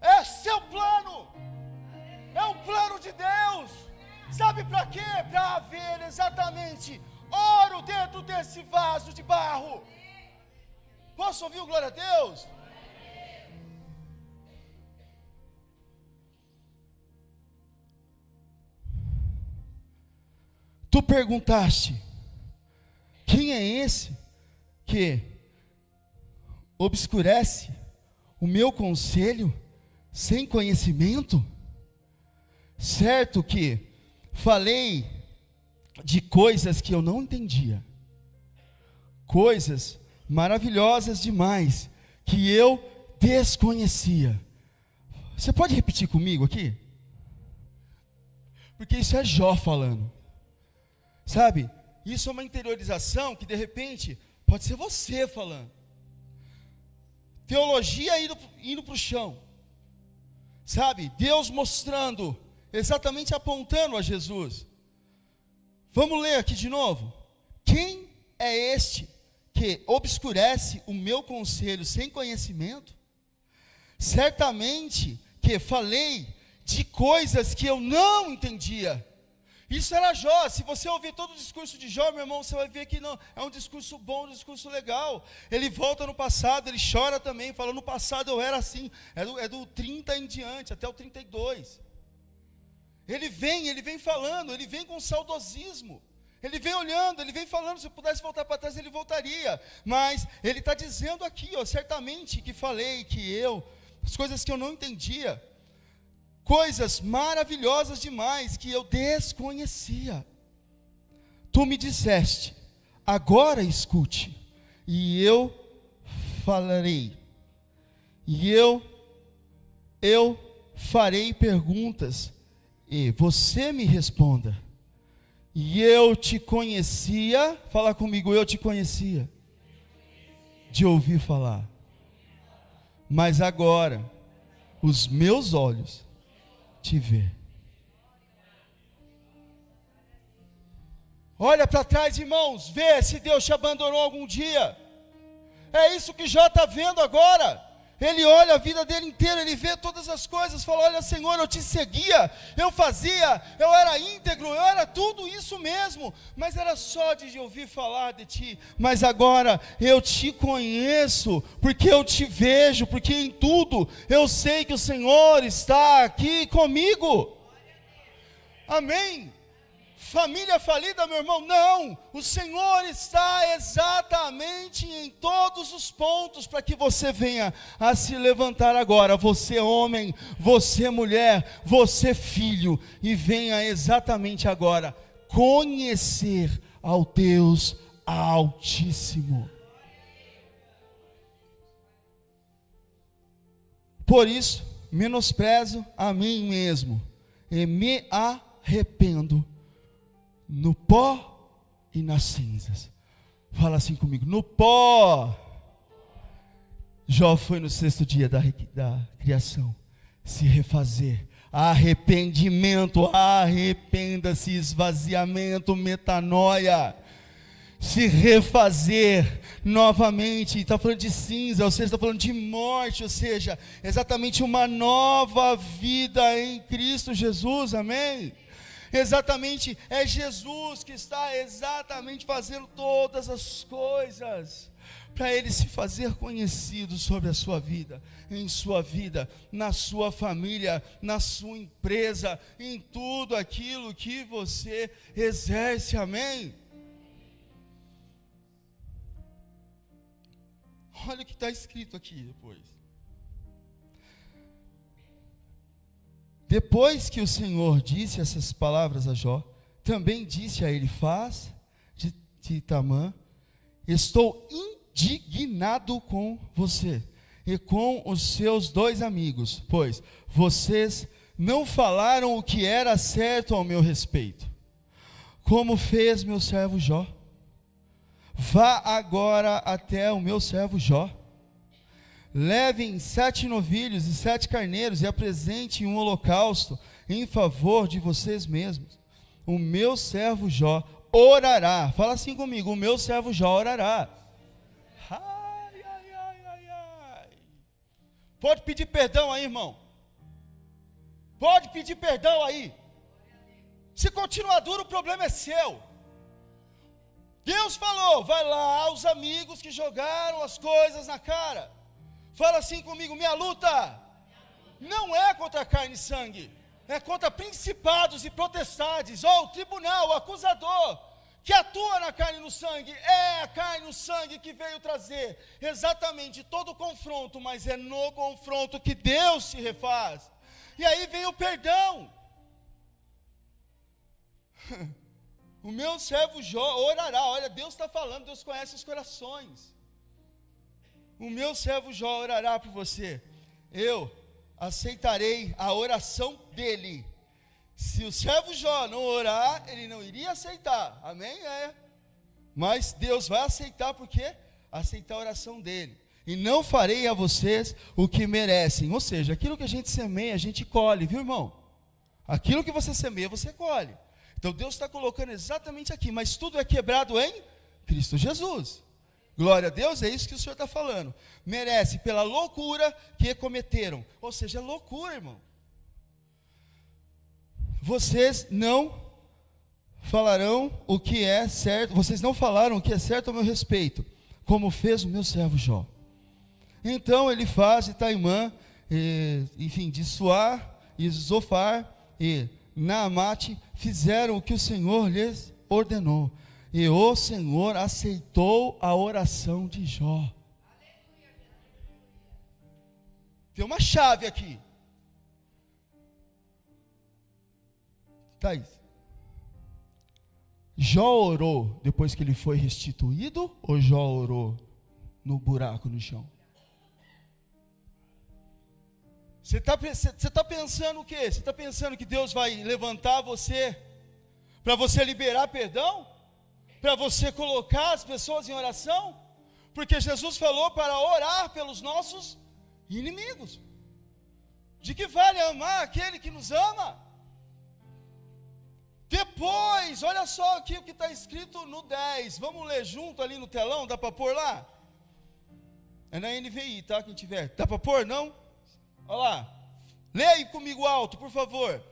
é seu plano. É um plano de Deus. Sabe para quê? Para haver exatamente ouro dentro desse vaso de barro. Posso ouvir o glória a Deus? Tu perguntaste: quem é esse que obscurece o meu conselho sem conhecimento? Certo que falei de coisas que eu não entendia, coisas maravilhosas demais que eu desconhecia. Você pode repetir comigo aqui? Porque isso é Jó falando. Sabe? Isso é uma interiorização que de repente pode ser você falando. Teologia indo para o chão. Sabe? Deus mostrando, exatamente apontando a Jesus. Vamos ler aqui de novo. Quem é este que obscurece o meu conselho sem conhecimento? Certamente que falei de coisas que eu não entendia. Isso era Jó. Se você ouvir todo o discurso de Jó, meu irmão, você vai ver que não, é um discurso bom, um discurso legal. Ele volta no passado, ele chora também, fala: no passado eu era assim. É do 30 em diante, até o 32. Ele vem falando, ele vem com saudosismo. Ele vem olhando, ele vem falando: se eu pudesse voltar para trás, ele voltaria. Mas ele está dizendo aqui, certamente que falei que as coisas que eu não entendia, coisas maravilhosas demais que eu desconhecia. Tu me disseste: agora escute, e eu falarei, e eu farei perguntas, e você me responda. E eu te conhecia, fala comigo, eu te conhecia, de ouvir falar, mas agora os meus olhos te vê. Olha para trás, irmãos, vê se Deus te abandonou algum dia. É isso que Jó está vendo agora. Ele olha a vida dele inteira, ele vê todas as coisas, fala: olha, Senhor, eu te seguia, eu fazia, eu era íntegro, eu era tudo isso mesmo, mas era só de ouvir falar de ti. Mas agora eu te conheço, porque eu te vejo, porque em tudo eu sei que o Senhor está aqui comigo. Amém? Família falida, meu irmão, não. O Senhor está exatamente em todos os pontos para que você venha a se levantar agora. Você homem, você mulher, você filho, e venha exatamente agora conhecer ao Deus Altíssimo. Por isso, menosprezo a mim mesmo e me arrependo no pó e nas cinzas. Fala assim comigo, no pó. Jó foi no 6º dia da criação. Se refazer, arrependimento, arrependa-se, esvaziamento, metanoia. Se refazer novamente, está falando de cinza, ou seja, está falando de morte, ou seja, exatamente uma nova vida em Cristo Jesus, amém? Exatamente, é Jesus que está exatamente fazendo todas as coisas, para Ele se fazer conhecido sobre a sua vida, em sua vida, na sua família, na sua empresa, em tudo aquilo que você exerce, amém? Olha o que está escrito aqui depois. Depois que o Senhor disse essas palavras a Jó, também disse a Elifaz de Tamã: estou indignado com você e com os seus 2 amigos, pois vocês não falaram o que era certo ao meu respeito, como fez meu servo Jó. Vá agora até o meu servo Jó. Levem 7 novilhos e 7 carneiros e apresentem um holocausto em favor de vocês mesmos. O meu servo Jó orará. Fala assim comigo, o meu servo Jó orará. Ai, ai, ai, ai, ai. Pode pedir perdão aí, irmão. Pode pedir perdão aí. Se continuar duro, o problema é seu. Deus falou, vai lá aos amigos que jogaram as coisas na cara. Fala assim comigo, minha luta não é contra carne e sangue, é contra principados e potestades, ou o tribunal, o acusador, que atua na carne e no sangue. É a carne e o sangue que veio trazer exatamente todo o confronto, mas é no confronto que Deus se refaz. E aí vem o perdão. O meu servo Jó orará. Olha, Deus está falando, Deus conhece os corações. O meu servo Jó orará por você. Eu aceitarei a oração dele. Se o servo Jó não orar, ele não iria aceitar. Amém? Mas Deus vai aceitar, porque aceitar a oração dele. E não farei a vocês o que merecem. Ou seja, aquilo que a gente semeia, a gente colhe, viu, irmão? Aquilo que você semeia, você colhe. Então Deus está colocando exatamente aqui, mas tudo é quebrado em Cristo Jesus. Glória a Deus, é isso que o Senhor está falando. Merece pela loucura que cometeram. Ou seja, é loucura, irmão. Vocês não falarão o que é certo, vocês não falaram o que é certo ao meu respeito, como fez o meu servo Jó. Então Elifaz de Taimã, enfim, de Suar e Zofar e Naamate fizeram o que o Senhor lhes ordenou. E o Senhor aceitou a oração de Jó. Tem uma chave aqui. Thaís. Jó orou depois que ele foi restituído, ou Jó orou no buraco no chão? Você está pensando o quê? Você está pensando que Deus vai levantar você para você liberar perdão? Para você colocar as pessoas em oração? Porque Jesus falou para orar pelos nossos inimigos. De que vale amar aquele que nos ama? Depois, olha só aqui o que está escrito no 10. Vamos ler junto ali no telão, dá para pôr lá? É na NVI, tá? Quem tiver. Dá para pôr, não? Olha lá. Leia aí comigo alto, por favor.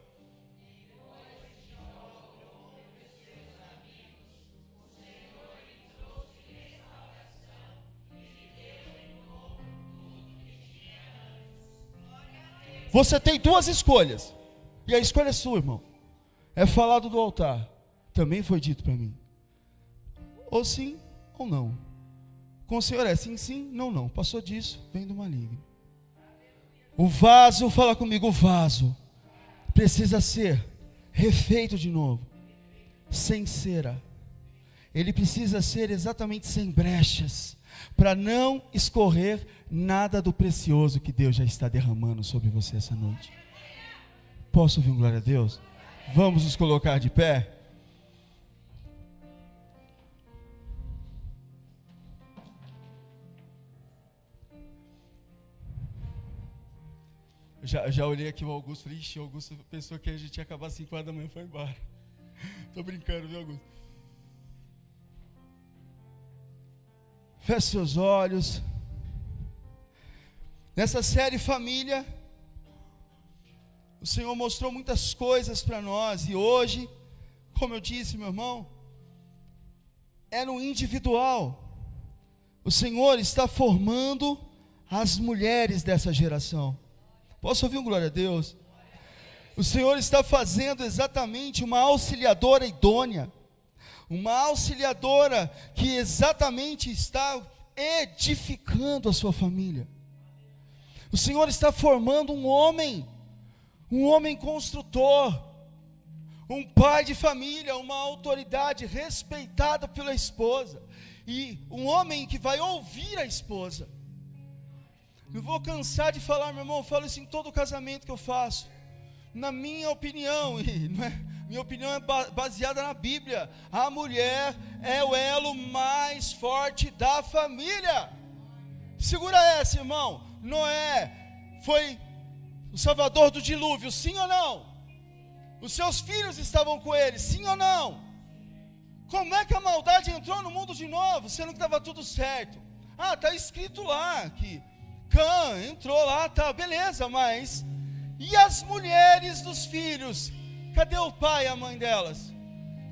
Você tem 2 escolhas. E a escolha é sua, irmão. É falado do altar. também foi dito para mim. Ou sim, ou não. Com o Senhor é sim, sim, não, não. Passou disso, vem do maligno. O vaso, fala comigo, o vaso precisa ser refeito de novo, sem cera. Ele precisa ser exatamente sem brechas, para não escorrer nada do precioso que Deus já está derramando sobre você essa noite. Posso ouvir um glória a Deus? Vamos nos colocar de pé? Já olhei aqui o Augusto, falei, ixi, o Augusto pensou que a gente ia acabar às 5 horas da manhã e foi embora. Tô brincando, viu, Augusto? Feche seus olhos. Nessa série Família, o Senhor mostrou muitas coisas para nós. E hoje, como eu disse, meu irmão, é no individual. O Senhor está formando as mulheres dessa geração. Posso ouvir um glória a Deus? O Senhor está fazendo exatamente uma auxiliadora idônea. Uma auxiliadora que exatamente está edificando a sua família. O Senhor está formando um homem construtor, um pai de família, uma autoridade respeitada pela esposa, e um homem que vai ouvir a esposa. Não vou cansar de falar, meu irmão, eu falo isso em todo casamento que eu faço. Na minha opinião, e não é, minha opinião é baseada na Bíblia, a mulher é o elo mais forte da família. Segura essa, irmão. Noé foi o salvador do dilúvio, sim ou não? Os seus filhos estavam com ele, sim ou não? Como é que a maldade entrou no mundo de novo, sendo que estava tudo certo? Ah, está escrito lá que Cã entrou lá, tá, beleza, mas e as mulheres dos filhos? Cadê o pai e a mãe delas?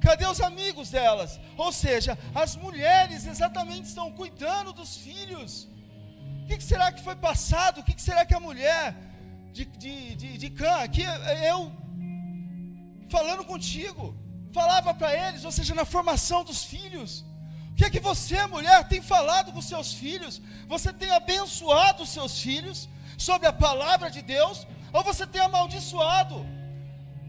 Cadê os amigos delas? Ou seja, as mulheres exatamente estão cuidando dos filhos. O que será que foi passado? O que será que a mulher de Cã, aqui eu falando contigo, falava para eles, ou seja, na formação dos filhos? O que é que você, mulher, tem falado com seus filhos? Você tem abençoado os seus filhos sobre a palavra de Deus, ou você tem amaldiçoado?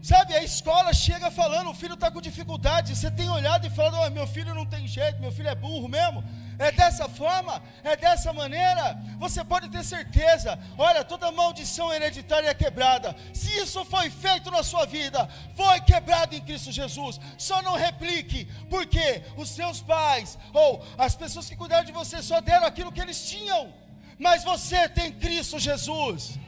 Sabe, a escola chega falando, o filho está com dificuldade, você tem olhado e falado, oh, meu filho não tem jeito, meu filho é burro mesmo. É dessa forma, é dessa maneira, você pode ter certeza, olha, toda maldição hereditária é quebrada. Se isso foi feito na sua vida, foi quebrado em Cristo Jesus. Só não replique, porque os seus pais, ou as pessoas que cuidaram de você, só deram aquilo que eles tinham, mas você tem Cristo Jesus.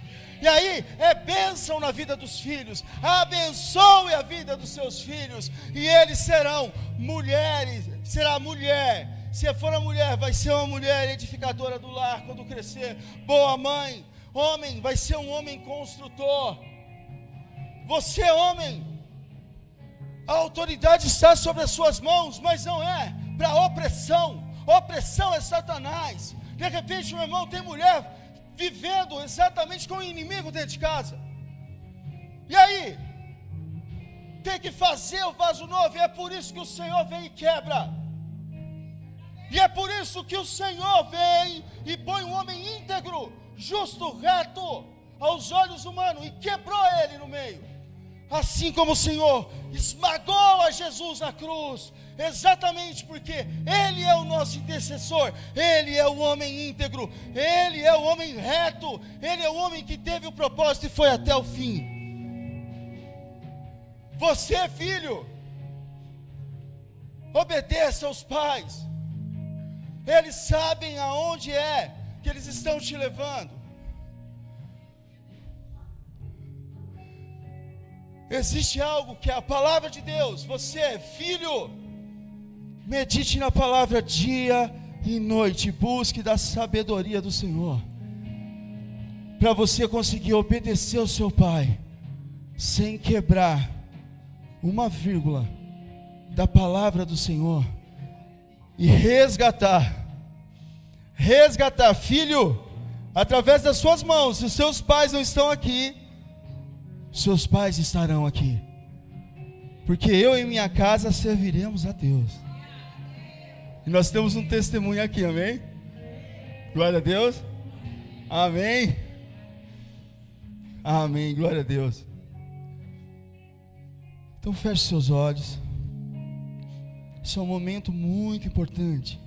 E aí, é bênção na vida dos filhos, abençoe a vida dos seus filhos, e eles serão mulheres, será mulher. Se for a mulher, vai ser uma mulher edificadora do lar quando crescer. Boa mãe. Homem, vai ser um homem construtor. Você, homem, a autoridade está sobre as suas mãos, mas não é para opressão. Opressão é Satanás. De repente, meu irmão, tem mulher vivendo exatamente com o inimigo dentro de casa. E aí, tem que fazer o vaso novo, e é por isso que o Senhor vem e quebra. E é por isso que o Senhor vem e põe um homem íntegro, justo, reto, aos olhos humanos, e quebrou ele no meio. Assim como o Senhor esmagou a Jesus na cruz, exatamente porque Ele é o nosso intercessor, Ele é o homem íntegro, Ele é o homem reto, Ele é o homem que teve o propósito e foi até o fim. Você, filho, obedeça aos pais. Eles sabem aonde é que eles estão te levando. Existe algo que é a palavra de Deus. Você, filho, medite na palavra dia e noite. Busque da sabedoria do Senhor, para você conseguir obedecer ao seu pai, sem quebrar uma vírgula da palavra do Senhor. E resgatar, filho, através das suas mãos. Se os seus pais não estão aqui, seus pais estarão aqui, porque eu e minha casa serviremos a Deus. E nós temos um testemunho aqui, amém? Glória a Deus. Amém. Amém, glória a Deus. Então feche seus olhos. Esse é um momento muito importante.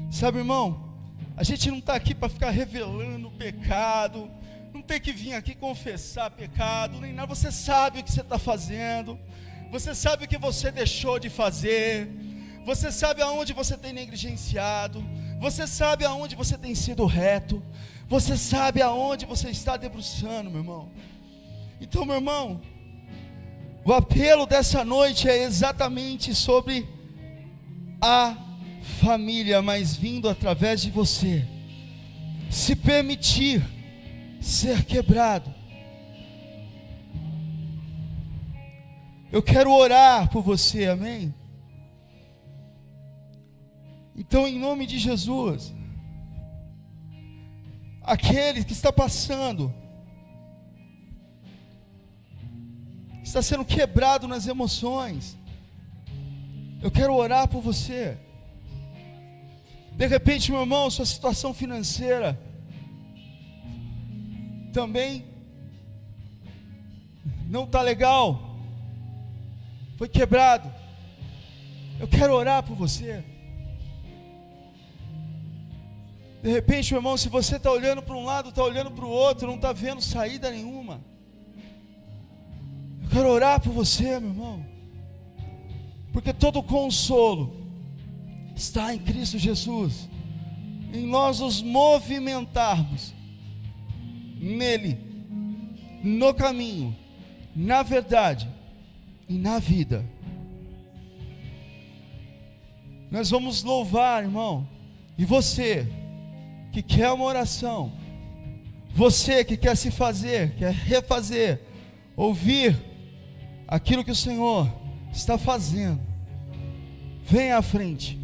Sabe, irmão, a gente não está aqui para ficar revelando o pecado, não tem que vir aqui confessar pecado, nem nada. Você sabe o que você está fazendo, você sabe o que você deixou de fazer, você sabe aonde você tem negligenciado, você sabe aonde você tem sido reto, você sabe aonde você está debruçando, meu irmão. Então, meu irmão, o apelo dessa noite é exatamente sobre a família, mas vindo através de você, se permitir ser quebrado. Eu quero orar por você, amém? Então, em nome de Jesus, aquele que está passando, está sendo quebrado nas emoções, eu quero orar por você. De repente, meu irmão, sua situação financeira também não está legal, foi quebrado. Eu quero orar por você. De repente, meu irmão, se você está olhando para um lado, está olhando para o outro, não está vendo saída nenhuma, eu quero orar por você, meu irmão, porque todo consolo está em Cristo Jesus, em nós nos movimentarmos nele, no caminho, na verdade e na vida. Nós vamos louvar, irmão, e você que quer uma oração, você que quer se fazer, quer refazer, ouvir aquilo que o Senhor está fazendo, venha à frente.